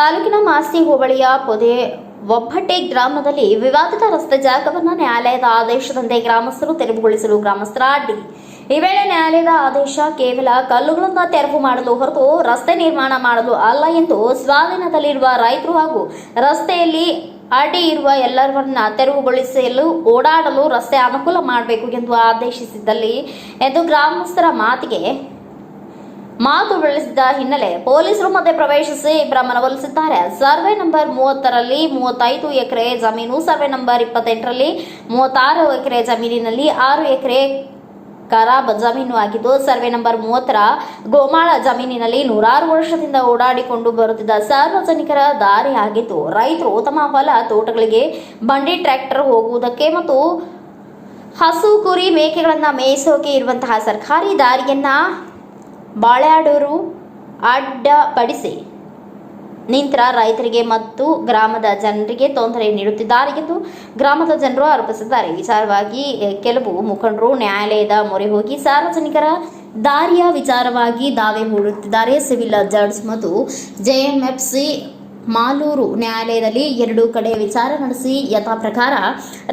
ತಾಲೂಕಿನ ಮಾಸ್ತಿ ಹೋಬಳಿಯ ಪೊದೆ ಒಬ್ಬಟ್ಟೆ ಗ್ರಾಮದಲ್ಲಿ ವಿವಾದಿತ ರಸ್ತೆ ಜಾಗವನ್ನು ನ್ಯಾಯಾಲಯದ ಆದೇಶದಂತೆ ಗ್ರಾಮಸ್ಥರು ತೆರವುಗೊಳಿಸಲು ಗ್ರಾಮಸ್ಥರ ಅಡ್ಡಿ. ಈ ವೇಳೆ ನ್ಯಾಯಾಲಯದ ಆದೇಶ ಕೇವಲ ಕಲ್ಲುಗಳನ್ನು ತೆರವು ಮಾಡಲು ಹೊರತು ರಸ್ತೆ ನಿರ್ಮಾಣ ಮಾಡಲು ಅಲ್ಲ ಎಂದು ಸ್ವಾಧೀನದಲ್ಲಿರುವ ರೈತರು ಹಾಗೂ ರಸ್ತೆಯಲ್ಲಿ ಅಡ್ಡಿ ಇರುವ ಎಲ್ಲರನ್ನ ತೆರವುಗೊಳಿಸಲು ಓಡಾಡಲು ರಸ್ತೆ ಅನುಕೂಲ ಮಾಡಬೇಕು ಎಂದು ಆದೇಶಿಸಿದ್ದಲ್ಲಿ ಎಂದು ಗ್ರಾಮಸ್ಥರ ಮಾತು ಬೆಳೆಸಿದ ಹಿನ್ನೆಲೆ ಪೊಲೀಸರು ಮಧ್ಯೆ ಪ್ರವೇಶಿಸಿ ಇಬ್ಬರ ಮನವೊಲಿಸಿದ್ದಾರೆ. ಸರ್ವೆ ನಂಬರ್ 30ರಲ್ಲಿ 35 ಎಕರೆ ಜಮೀನು, ಸರ್ವೆ ನಂಬರ್ 28ರಲ್ಲಿ 36 ಎಕರೆ ಜಮೀನಿನಲ್ಲಿ 6 ಎಕರೆ ಖರಾಬ್ ಜಮೀನು ಆಗಿದ್ದು, ಸರ್ವೆ ನಂಬರ್ 30ರ ಗೋಮಾಳ ಜಮೀನಿನಲ್ಲಿ 106 ವರ್ಷದಿಂದ ಓಡಾಡಿಕೊಂಡು ಬರುತ್ತಿದ್ದ ಸಾರ್ವಜನಿಕರ ದಾರಿ ಆಗಿದ್ದು, ರೈತರು ತಮ್ಮ ಹೊಲ ತೋಟಗಳಿಗೆ ಬಂಡಿ ಟ್ರ್ಯಾಕ್ಟರ್ ಹೋಗುವುದಕ್ಕೆ ಮತ್ತು ಹಸು ಕುರಿ ಮೇಕೆಗಳನ್ನು ಮೇಯಿಸೋಕೆ ಇರುವಂತಹ ಸರ್ಕಾರಿ ದಾರಿಯನ್ನ ಬಾಳೆಯಾಡೂರು ಅಡ್ಡಪಡಿಸಿ ನಿಂತ ರೈತರಿಗೆ ಮತ್ತು ಗ್ರಾಮದ ಜನರಿಗೆ ತೊಂದರೆ ನೀಡುತ್ತಿದ್ದಾರೆ ಎಂದು ಗ್ರಾಮದ ಜನರು ಆರೋಪಿಸಿದ್ದಾರೆ. ವಿಚಾರವಾಗಿ ಕೆಲವು ಮುಖಂಡರು ನ್ಯಾಯಾಲಯದ ಮೊರೆ ಹೋಗಿ ಸಾರ್ವಜನಿಕರ ದಾರಿಯ ವಿಚಾರವಾಗಿ ದಾವೆ ಹೂಡುತ್ತಿದ್ದಾರೆ. ಸಿವಿಲ್ ಜಡ್ಜ್ ಮತ್ತು ಜೆಎಂಎಫ್ಸಿ ಮಾಲೂರು ನ್ಯಾಯಾಲಯದಲ್ಲಿ ಎರಡೂ ಕಡೆ ವಿಚಾರ ನಡೆಸಿ ಯಥಾ ಪ್ರಕಾರ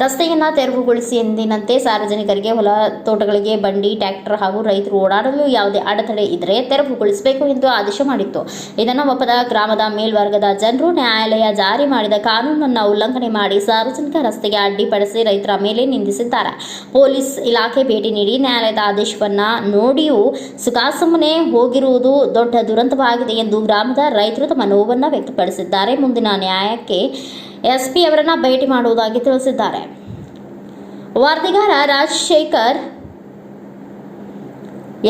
ರಸ್ತೆಯನ್ನು ತೆರವುಗೊಳಿಸಿ ಎಂದಿನಂತೆ ಸಾರ್ವಜನಿಕರಿಗೆ ಹೊಲ ತೋಟಗಳಿಗೆ ಬಂಡಿ ಟ್ರ್ಯಾಕ್ಟರ್ ಹಾಗೂ ರೈತರು ಓಡಾಡಲು ಯಾವುದೇ ಅಡೆತಡೆ ಇದ್ದರೆ ತೆರವುಗೊಳಿಸಬೇಕು ಎಂದು ಆದೇಶ ಮಾಡಿತ್ತು. ಇದನ್ನು ಒಪ್ಪದ ಗ್ರಾಮದ ಮೇಲ್ವರ್ಗದ ಜನರು ನ್ಯಾಯಾಲಯ ಜಾರಿ ಮಾಡಿದ ಕಾನೂನನ್ನು ಉಲ್ಲಂಘನೆ ಮಾಡಿ ಸಾರ್ವಜನಿಕ ರಸ್ತೆಗೆ ಅಡ್ಡಿಪಡಿಸಿ ರೈತರ ಮೇಲೆ ನಿಂದಿಸಿದ್ದಾರೆ. ಪೊಲೀಸ್ ಇಲಾಖೆ ಭೇಟಿ ನೀಡಿ ನ್ಯಾಯಾಲಯದ ಆದೇಶವನ್ನು ನೋಡಿಯೂ ಸುಖಾಸುಮ್ಮನೆ ಹೋಗಿರುವುದು ದೊಡ್ಡ ದುರಂತವಾಗಿದೆ ಎಂದು ಗ್ರಾಮದ ರೈತರು ತಮ್ಮ ನೋವನ್ನು ವ್ಯಕ್ತಪಡಿಸಿದ್ದಾರೆ. ಮುಂದಿನ ನ್ಯಾಯಕ್ಕೆ ಎಸ್ಪಿ ಅವರನ್ನ ಭೇಟಿ ಮಾಡುವುದಾಗಿ ತಿಳಿಸಿದ್ದಾರೆ. ವರದಿಗಾರ ರಾಜಶೇಖರ್,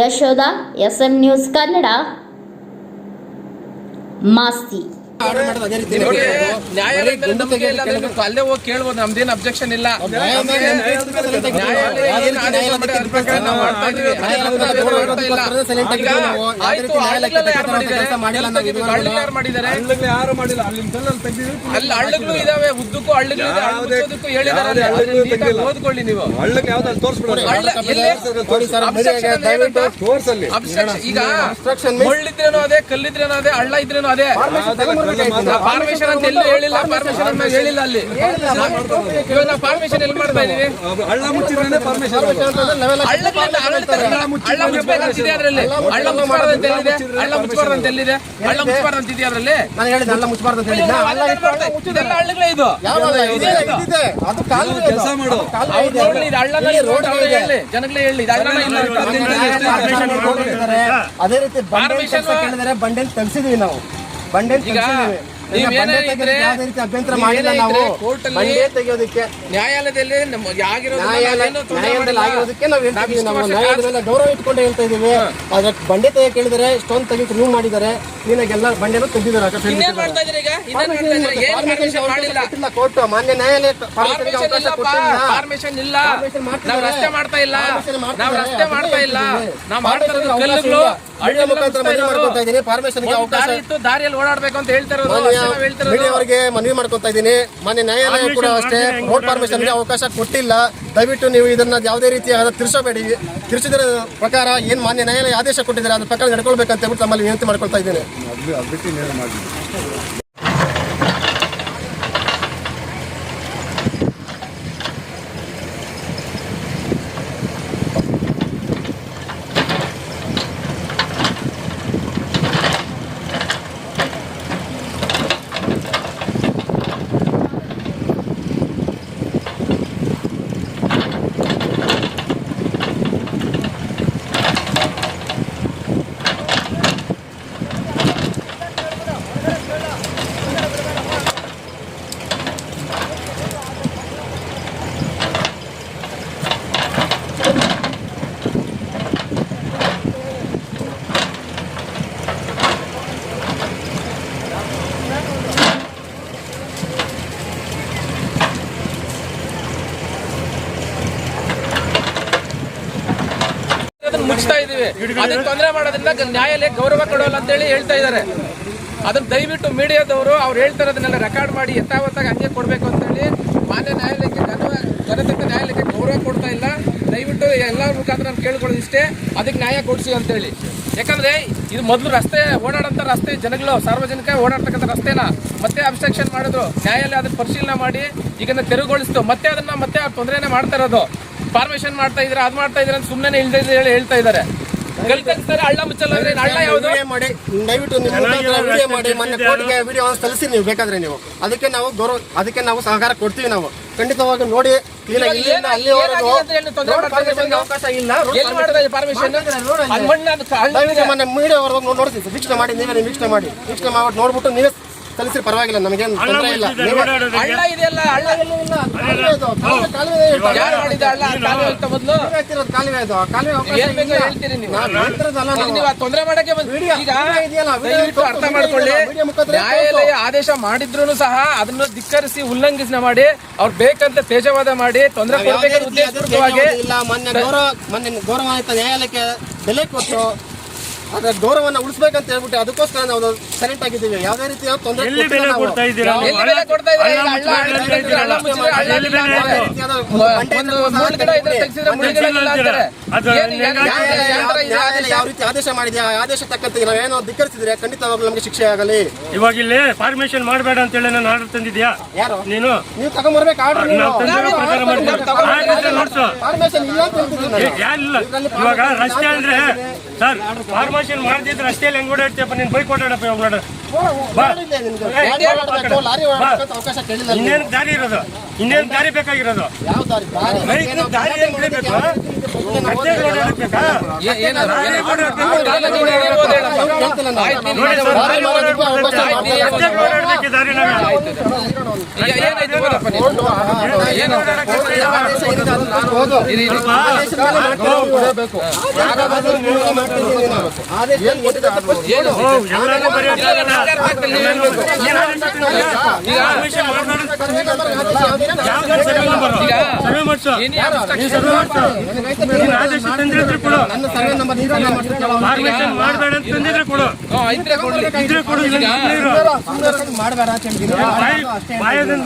ಯಶೋಧ, SM ನ್ಯೂಸ್ ಕನ್ನಡ, ಮಾಸ್ತಿ. ಅಲ್ಲೇ ಹೋಗಿ ಕೇಳ್ಬೋದು, ನಮ್ದೇನು ಅಬ್ಜೆಕ್ಷನ್ ಇಲ್ಲ. ಅಲ್ಲಿ ಹಳ್ಳಗಳು ಇದಾವೆ, ಉದ್ದಕ್ಕೂ ಹಳ್ಳಗಳು ಹೇಳಿದಾರೆ, ಓದ್ಕೊಳ್ಳಿ ನೀವು. ಈಗ ಮುಳ್ಳಿದ್ರೇನೋ ಅದೇ, ಕಲ್ಲಿದ್ರೇನೋ ಅದೇ, ಹಳ್ಳ ಇದ್ರೇನೋ ಅದೇ. ಫಾರ್ಮೇಶನ್ ಅಂತ ಎಲ್ಲೂ ಹೇಳಿಲ್ಲ, ಪರ್ಮಿಷನ್ ಹೇಳಿಲ್ಲ. ಅಲ್ಲಿ ಇವಾಗ ನಾವು ಫಾರ್ಮೇಶನ್ ಎಲ್ಲಿ ಮಾಡ್ತಾ ಇದೀವಿ? ಹಳ್ಳ ಮುಚ್ಚಿದ್ರೆ ಪರ್ಮಿಷನ್. ಹಳ್ಳ ಮುಚ್ಚಬೇಕಂತಿದೆ ಅದರಲ್ಲಿ. ಹಳ್ಳ ಮುಚ್ಚಬಾರ್ದು ಅಂತ ಎಲ್ಲಿದೆ? ಹಳ್ಳ ಮುಚ್ಚಬಾರ್ದು ಅಂತ ಎಲ್ಲಿದೆ? ಹಳ್ಳ ಮುಚ್ಚಬಾರ್ದು ಅಂತಿದೆ ಅದರಲ್ಲಿ. ನಾನು ಹೇಳಿದ ಹಳ್ಳ ಮುಚ್ಚಬಾರ್ದು ಅಂತ ಹೇಳಿದ್ದೆ. ಮುಚ್ಚುದೆಲ್ಲ ಹಳ್ಳಗಳೇ ಇದು. ಕೆಲಸ ಮಾಡು. ಹಳ್ಳದಲ್ಲಿ ರೋಡ್ ಜನಗಳೇ ಹೇಳಿ. ಅದೇ ರೀತಿ ಕೇಳಿದರೆ ಬಂಡೆಲ್ ತೆಗ್ಸಿದೀವಿ ನಾವು. ಅಭ್ಯಂತರ ಮಾಡಿಲ್ಲ ನಾವು. ತೆಗೆಯೋದಕ್ಕೆ ನ್ಯಾಯಾಲಯದಲ್ಲಿ ಆಗಿರೋದಕ್ಕೆ ನಾವು ಹೇಳ್ತೀವಿ. ನಾವು ನ್ಯಾಯಾಲಯದಲ್ಲಿ ಗೌರವ ಇಟ್ಕೊಂಡು ಹೇಳ್ತಾ ಇದೀವಿ. ಆದ್ರೆ ಬಂಡೆ ತೆಗೆ ಕೇಳಿದರೆ ಸ್ಟೋನ್ ತೆಗೆದು ರಿಮೂವ್ ಮಾಡಿದ್ದಾರೆ. ನೀನಾಗೆಲ್ಲ ಬಂಡೆನೂ ತೆಗೆದಿದ್ದಾರೆ. ಕೋರ್ಟ್ ಮಾನ್ಯ ನ್ಯಾಯಾಲಯ ಪರ್ಮಿಷನ್ ಇಲ್ಲ, ನಾವು ರಸ್ತೆ ಮಾಡ್ತಾ ಇಲ್ಲ, ನಾವು ರಸ್ತೆ ಮಾಡ್ತಾ ಇಲ್ಲ, ನಾವು ಮಾಡ್ತಾ ಇರೋದು ಕಲ್ಲುಗಳು. ದಾರಿಯಲ್ಲಿ ಓಡಾಡ್ಬೇಕು ಅಂತ ಅವರಿಗೆ ಮನವಿ ಮಾಡ್ಕೊತಾ ಇದ್ದೀನಿ. ಮಾನ್ಯ ನ್ಯಾಯಾಲಯ ಕೂಡ ಅಷ್ಟೇ ರೋಡ್ ಪರ್ಮಿಷನ್ಗೆ ಅವಕಾಶ ಕೊಟ್ಟಿಲ್ಲ. ದಯವಿಟ್ಟು ನೀವು ಇದನ್ನ ಯಾವುದೇ ರೀತಿಯಾದ ತಿರ್ಸಬೇಡಿ. ತಿರ್ಸಿದ್ರ ಪ್ರಕಾರ ಏನ್ ಮಾನ್ಯ ನ್ಯಾಯಾಲಯ ಆದೇಶ ಕೊಟ್ಟಿದ್ದಾರೆ ಅದ್ರ ಪ್ರಕಾರ ನಡ್ಕೊಳ್ಬೇಕಂತ ಹೇಳ್ಬಿಟ್ಟು ತಮ್ಮಲ್ಲಿ ವಿನಂತಿ ಮಾಡ್ಕೊಳ್ತಾ ಇದ್ದೀನಿ. ಮುಚ್ತಾ ಇದೀವಿ. ಅದನ್ನ ತೊಂದರೆ ಮಾಡೋದ್ರಿಂದ ನ್ಯಾಯಾಲಯ ಗೌರವ ಕೊಡೋಲ್ಲ ಅಂತ ಹೇಳಿ ಹೇಳ್ತಾ ಇದ್ದಾರೆ. ಅದನ್ನ ದಯವಿಟ್ಟು ಮೀಡಿಯಾದವರು ಅವ್ರು ಹೇಳ್ತಾರೆ ಅದನ್ನೆಲ್ಲ ರೆಕಾರ್ಡ್ ಮಾಡಿ ಯಥಾವತ್ತಾಗಿ ಹಂಗೆ ಕೊಡಬೇಕು ಅಂತ ಹೇಳಿ ಮಾನ್ಯ ನ್ಯಾಯಾಲಯಕ್ಕೆ, ಜನತೆಗೆ ನ್ಯಾಯಾಲಯಕ್ಕೆ ಗೌರವ ಕೊಡ್ತಾ ಇಲ್ಲ. ದಯವಿಟ್ಟು ಎಲ್ಲರ ಮುಖಾಂತರ ನಾನು ಕೇಳ್ಕೊಳ್ಳೋದು ಇಷ್ಟೇ, ಅದಕ್ಕೆ ನ್ಯಾಯ ಕೊಡಿಸಿ ಅಂತೇಳಿ. ಯಾಕಂದ್ರೆ ಇದು ಮೊದಲು ರಸ್ತೆ ಓಡಾಡೋಂಥ ರಸ್ತೆ, ಜನಗಳು ಸಾರ್ವಜನಿಕ ಓಡಾಡ್ತಕ್ಕಂಥ ರಸ್ತೆನ ಮತ್ತೆ ಅಬ್ಸ್ಟ್ರಕ್ಷನ್ ಮಾಡಿದ್ರು. ನ್ಯಾಯಾಲಯ ಅದನ್ನ ಪರಿಶೀಲನೆ ಮಾಡಿ ಈಗ ತೆರವುಗೊಳಿಸ್ತು. ಮತ್ತೆ ಅದನ್ನ ಮತ್ತೆ ತೊಂದರೆನೇ ಮಾಡ್ತಾ ಇರೋದು. ಫಾರ್ಮೇಶನ್ ಮಾಡ್ತಾ ಇದ್ರೆ ಅದು ಮಾಡ್ತಾ ಇದ್ರೆ ಅಂತ ಸುಮ್ಮನೆ ಇಲ್ಲದೆ ಹೇಳ್ತಾ ಇದ್ದಾರೆ. ಕಲ್ತಾರೆ ಹಳ್ಳ ಮುಚ್ಚಲ್ಲ ಅಂದ್ರೆ ಹಳ್ಳ ಯಾವುದು? ದಯವಿಟ್ಟು ನಿಮ್ಮ ವಿಡಿಯೋ ಮಾಡಿ, ಮೊನ್ನೆ ಕೋರ್ಟ್ಗೆ ವಿಡಿಯೋ ಕಳಿಸಿ ನೀವು ಬೇಕಾದ್ರೆ ನೀವು. ಅದಕ್ಕೆ ನಾವು ಸಹಕಾರ ಕೊಡ್ತೀವಿ. ನಾವು ಖಂಡಿತವಾಗಿ ನೋಡಿ ಕ್ಲೀನಾಗಿ ಅವಕಾಶ ಇಲ್ಲ. ಮೊನ್ನೆ ಮೀಡಿಯಾ ನೋಡ್ತೀವಿ, ವೀಕ್ಷಣೆ ಮಾಡಿ, ನೀವೇ ವೀಕ್ಷಣೆ ಮಾಡಿ ನೋಡ್ಬಿಟ್ಟು ನೀವೇ ಕಲಿಸಿ, ಪರವಾಗಿಲ್ಲ, ನಮಗೇನು ತೊಂದರೆ ಇಲ್ಲ. ಹಳ್ಳ ಇದೆಯಲ್ಲ, ಹಳ್ಳ ಯಾರು ಮಾಡಿದ ಹಳ್ಳ? ಕಾಲುವೆ ಅಂತ ಮೊದಲು ಕಾಲುವೆ ಇದು, ಏನ್ ಬೇಕೋ ಹೇಳ್ತೀರಿ ನೀವು. ನೀವು ತೊಂದರೆ ಮಾಡಕ್ಕೆ ಈಗ ದಯವಿಟ್ಟು ಅರ್ಥ ಮಾಡ್ಕೊಳ್ಳಿ. ನ್ಯಾಯಾಲಯ ಆದೇಶ ಮಾಡಿದ್ರು ಸಹ ಅದನ್ನು ಧಿಕ್ಕರಿಸಿ ಉಲ್ಲಂಘಿಸಿ ಮಾಡಿ ಅವ್ರು ಬೇಕಂತ ತೇಜವಾದ ಮಾಡಿ ತೊಂದರೆ ಕೊಡಬೇಕಂತ ಉದ್ದೇಶಪೂರ್ವಕವಾಗಿ ಮೊನ್ನೆ ಗೌರವಾನ್ವಿತ ನ್ಯಾಯಾಲಯಕ್ಕೆ ಬೆಲೆ ಕೊಟ್ಟು ಅದರ ಗೌರವವನ್ನು ಉಳಿಸ್ಬೇಕಂತ ಹೇಳ್ಬಿಟ್ಟು ಅದಕ್ಕೋಸ್ಕರ ನಾವು ಸೈಲೆಂಟ್ ಆಗಿದ್ದೀವಿ. ಯಾವುದೇ ರೀತಿಯ ತೊಂದರೆ ಕೊಡ್ತಾ ಇದ್ದೀರಾ? ಯಾವ ರೀತಿ ಆದೇಶ ಮಾಡಿದ್ಯಾ, ಆದೇಶ ತಕ್ಕಂತೆ ನಾವೇನೋ ಧಿಕ್ಕರಿಸಿದ್ರೆ ಖಂಡಿತವಾಗ್ಲೂ ನಮಗೆ ಶಿಕ್ಷೆ ಆಗಲಿ. ಇವಾಗ ಇಲ್ಲಿ ಫಾರ್ಮೇಶನ್ ಮಾಡಬೇಡ ಅಂತ ಹೇಳಿ ನಾನು ಆರ್ಡರ್ ತಂದಿದ್ಯಾ? ಯಾರು ನೀನು ತಗೊಂಡ್ಬರ್ಬೇಕು ಆರ್ಡರ್. ಫಾರ್ಮೇಶನ್ ಇಲ್ಲ ಅಂತ ಹೇಳ್ತಿದ್ದೀನಿ. ಇವಾಗ ರಸ್ತೆ ಅಂದ್ರೆ ಸರ್ ಫಾರ್ಮೇಶನ್ ಮಾಡ್ತಿದ್ರೆ ರಸ್ತೆಯಲ್ಲಿ ಹೆಂಗ್ ಓಡಾಡ್ತೀಯಪ್ಪ ನೀನು? ಬೈಕ್ ಓಡಾಡಪ್ಪ ಇವಾಗ ನೋಡ. ಅವಕಾಶ ಕೇಳಿಲ್ಲ. ಇನ್ನೇನು ದಾರಿ ಇರೋದು? ಇನ್ನೇನು ದಾರಿ ಬೇಕಾಗಿರೋದು? ಯಾವ ದಾರಿ? ದಾರಿ ಏನ್ ಬಿಡಬೇಕು?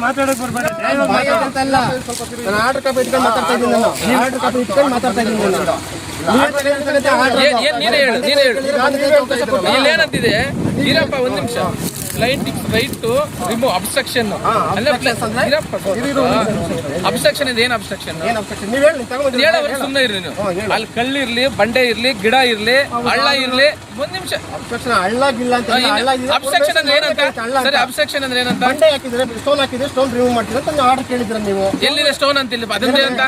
ಮಾತಾಡಕ್ ಬರ್ಬೇಡ. ನಾನು ಆರ್ಡರ್ ಕಾಪಿ ಇಟ್ಕೊಂಡು ಮಾತಾಡ್ತಾ ಇದ್ದೀನಿ. ಆರ್ಡರ್ ಕಾಪಿ ಇಟ್ಕೊಂಡು ಮಾತಾಡ್ತಾ ಇದ್ದೀನಿ. ಇಲ್ಲೇನಂತಿದೆ ಇರಪ್ಪ, ಒಂದ್ ನಿಮಿಷ. Client right to remove obstruction. Obstruction ಇದೆ. ಏನ್ ಅಬ್ಸ್ಟ್ರಕ್ಷನ್? ಹೇಳೋರು ಸುಮ್ಮನೆ ಇರ್ಲಿ ನೀವು. ಅಲ್ಲಿ ಕಲ್ಲಿರ್ಲಿ, ಬಂಡೆ ಇರ್ಲಿ, ಗಿಡ ಇರ್ಲಿ, ಹಳ್ಳ ಇರ್ಲಿ, ಒಂದ್ ನಿಮಿಷ. ಹಳ್ಳ ಗಿಲ್ಲ ಅಂತ ಅಬ್ಸ್ಟ್ರಕ್ಷನ್ ಅಂದ್ರೆ ಏನಂತ? ಸರಿ, ಅಬ್ಸ್ಟ್ರಕ್ಷನ್ ಅಂದ್ರೆ ಏನಂತ? ಬಂಡೆ ಹಾಕಿದ್ರೆ ಸ್ಟೋನ್ ಹಾಕಿದ್ರೆ ಸ್ಟೋನ್ ರಿಮೂವ್ ಮಾಡ್ತೀರಾ ಅಂತ ನೀವು ಆರ್ಡರ್ ಕೇಳಿದ್ರೆ ನೀವು. ಎಲ್ಲಿದೆ ಸ್ಟೋನ್ ಅಂತ? ಇಲ್ಲಿ ಅದಂದ್ರೆ ಅಂತ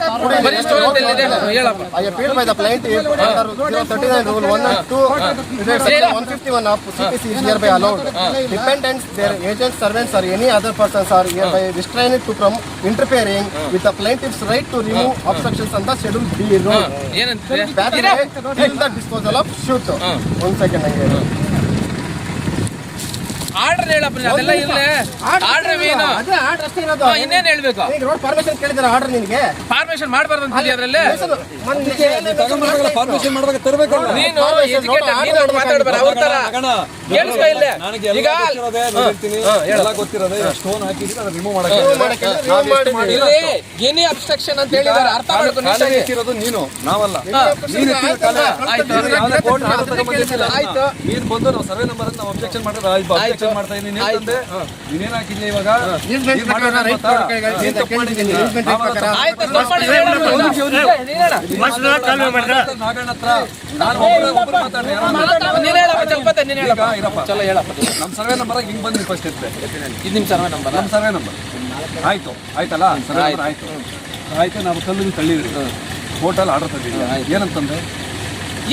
ಬರೀ ಸ್ಟೋನ್ ಅಂತ ಎಲ್ಲಿದೆ ಹೇಳಪ್ಪ. I appeal by the plaintiff under 039 rule 1 and 2 section 151 of CPC is hereby allowed. Dependents, their agents, servants or any other persons are hereby restrained to from interfering with the plaintiff's right to remove obstructions on the schedule B road. ಏನಂತಿದೆ? That way, till the disposal of shoot. 1 second ಹಂಗೆ. Order ಹೇಳಪ್ಪ, ಅದೆಲ್ಲ ಇರ್ಲಿ. Order ಏನು? ಅದೇ order ಅಷ್ಟೇ ಇರೋದು. ಇನ್ನೇನು ಹೇಳ್ಬೇಕು? ಈಗ ರೋಡ್ ಪರ್ಮಿಷನ್ ಕೇಳಿದಾರೆ ಆರ್ಡರ್ ನಿನಗೆ. ಫಾರ್ಮೇಶನ್ ಮಾಡಬಾರ್ದು ಅಂತ ಅದ್ರಲ್ಲಿ ನೀನು ಮಾತಾಡ್ಬಾರ ಅವ್ರ ತರ ಕೇಳಿಸ್ಕೊ. ಇಲ್ಲೇ ಈಗ ಇಲ್ಲಿ ಎನಿ ಅಬ್ಸ್ಟ್ರಕ್ಷನ್ ಅಂತ ಹೇಳಿದಾರೆ, ಅರ್ಥ ಮಾಡ್ಕೊಂಡು ನೀನು ನಾವಲ್ಲ. ಆಯ್ತು, ನೀನ್ ಬಂದು ನಾವು ಸರ್ವೆ ನಂಬರ್ ನಾವು ಅಬ್ಜೆಕ್ಷನ್ ಮಾಡಿದ್ರೆ ಮಾಡ್ತಾ ಇದ್ದೀನಿ. ನೀನೇನ್ ಹಾಕಿದ್ಯಾ ಇವಾಗ? ನಾಗಣ್ಣ ಹತ್ರ ನಾನು ನಮ್ಮ ಸರ್ವೆ ನಂಬರ್ ಹಿಂಗ್ ಬಂದ್ರಿ ಫಸ್ಟ್ ಇರ್ತದೆ. ಇದು ನಿಮ್ ಸರ್ವೆ ನಂಬರ್? ನಮ್ಮ ಸರ್ವೆ ನಂಬರ್ ಆಯ್ತು. ಆಯ್ತಲ್ಲ, ಸರ್ವೆ ನಂಬರ್ ಆಯ್ತು. ಆಯ್ತು, ನಾವು ಕಲ್ಲು ತಳ್ಳಿದ್ರಿ, ಹೋಟೆಲ್ ಆರ್ಡರ್ ತಂದಿದ್ವಿ. ಏನಂತಂದ್ರೆ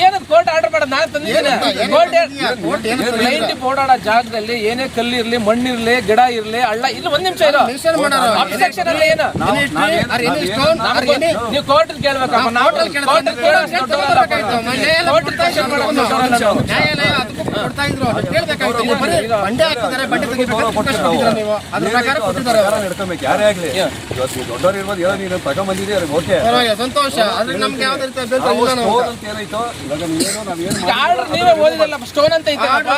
ಏನದು ಕೋರ್ಟ್ ಆರ್ಡರ್ ಮಾಡೋದು? ನಾನು ತಂದಿದ್ದೀನಿ. ಕ್ಲೈಂಟ್ ಓಡಾಡೋ ಜಾಗದಲ್ಲಿ ಏನೇ ಕಲ್ಲಿರ್ಲಿ, ಮಣ್ಣಿರ್ಲಿ, ಗಿಡ ಇರ್ಲಿ, ಹಳ್ಳ ಇಲ್ಲಿ. ಒಂದ್ ನಿಮಿಷ ಇರೋ. ಅಬ್ಸ್ಟ್ರಕ್ಷನ್ ಅಲ್ಲಿ ಏನು? ನೀವು ಕೋರ್ಟ್ ಕೇಳ್ಬೇಕಪ್ಪ. ನಾವು ನಡ್ಕೊಬೇಕು. ಯಾರೇ ಆಗ್ಲಿ, ದೊಡ್ಡವ್ರು ಇರ್ಬೋದು, ಏನೋ ನೀನು ತಗೊಂಡ್ಬಂದಿದ್ದೀರಿ, ಓಕೆ, ಸಂತೋಷ. ಆದ್ರೆ ನಮ್ಗೆ ಯಾವ್ದು ಏನಾಯ್ತು ಇವಾಗ ನೀವೇನೋ ನಾವೇನು ಈಗ ಆರ್ಡರ್ ನೀವೇ ಓದಿದಲ್ಲ, ಸ್ಟೋನ್ ಅಂತ ಐತೆ ಆರ್ಡರ್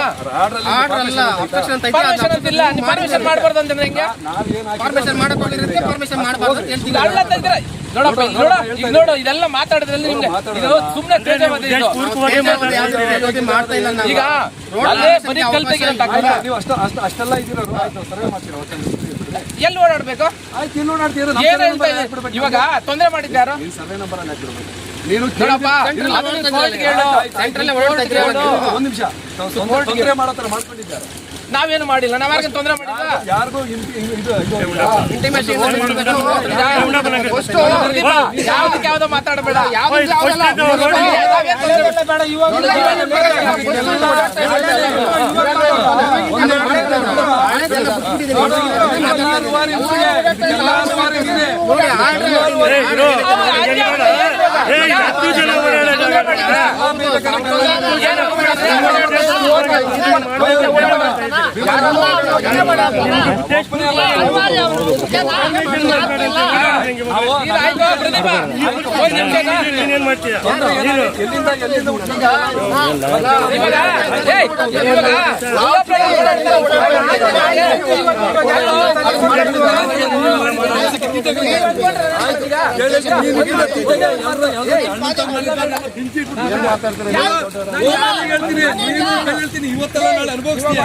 ಅಲ್ಲ, obstruction ಅಂತ ಐತೆ. ಪರ್ಮಿಷನ್ ಅಂತ ಇಲ್ಲ. ನೀವು ಪರ್ಮಿಷನ್ ಮಾಡಬಾರ್ದು ಅಂದ್ರೆ ಹೆಂಗೆ? ಪರ್ಮಿಷನ್ ಮಾಡಕೊಂಡಿರುತ್ತೆ, ಪರ್ಮಿಷನ್ ಮಾಡಬಾರ್ದು ಅಂತ ಹೇಳ್ತೀನಿ. ಈಗ ಹಳ್ಳ ತೆಗ್ದ್ರೆ ನೋಡಪ್ಪ, ಈಗ ನೋಡು ಇದೆಲ್ಲ ಮಾತಾಡಿದ್ರಲ್ಲಿ ನಿಮ್ಗೆ ಇದು ಸುಮ್ಮನೆ ತೇಜವಾದ ಇದು. ಮಾಡ್ತಾ ಇಲ್ಲ ನಾವು. ಈಗ ಅಲ್ಲೇ ಬರೀ ಕಲ್ಪಿಗೆ ಅಂತ ಹಾಕ್ತಾರೆ. ನೀವು ಅಷ್ಟೆಲ್ಲ ಇದ್ದೀರಾ, ಆಯ್ತು ಸರ್ವೆ ಮಾಡ್ತೀರಾ, ಎಲ್ಲಿ ಓಡಾಡ್ಬೇಕು? ಆಯ್ತು ಇಲ್ಲಿ ನೋಡ್ತೀರಾ, ಏನ್ ಹೇಳ್ತಾ ಇದೆ? ಇವಾಗ ತೊಂದರೆ ಮಾಡಿದ್ಯಾರು? ಸರ್ವೆ ನಂಬರ್ ಅನ್ನ ಹಾಕಿರ್ಬೇಕು. ನೀನು ನೋಡಪ್ಪ, ಅದನ್ನ ಕೋರ್ಟ್ಗೆ ಹೇಳು. ಒಂದ್ ನಿಮಿಷ ತೊಂದರೆ ಮಾಡೋ ತರ ಮಾಡ್ಕೊಂಡಿದ್ದಾರೆ. ನಾವೇನು ಮಾಡಿಲ್ಲ, ನಾವ್ ಯಾರಿಗೂ ತೊಂದರೆ ಮಾಡಿಲ್ಲ. ಯಾರಿಗೂ ಯಾವ್ದಕ್ಕೆ ಯಾವ್ದೋ ಮಾತಾಡಬೇಡ. ಏನ್ ಮಾಡ್ತೀಯ? ಹೇಳ್ತೀನಿ, ಇವತ್ತೆಲ್ಲ ನಾಳೆ ಅನುಭವಿಸ್ತೀಯ.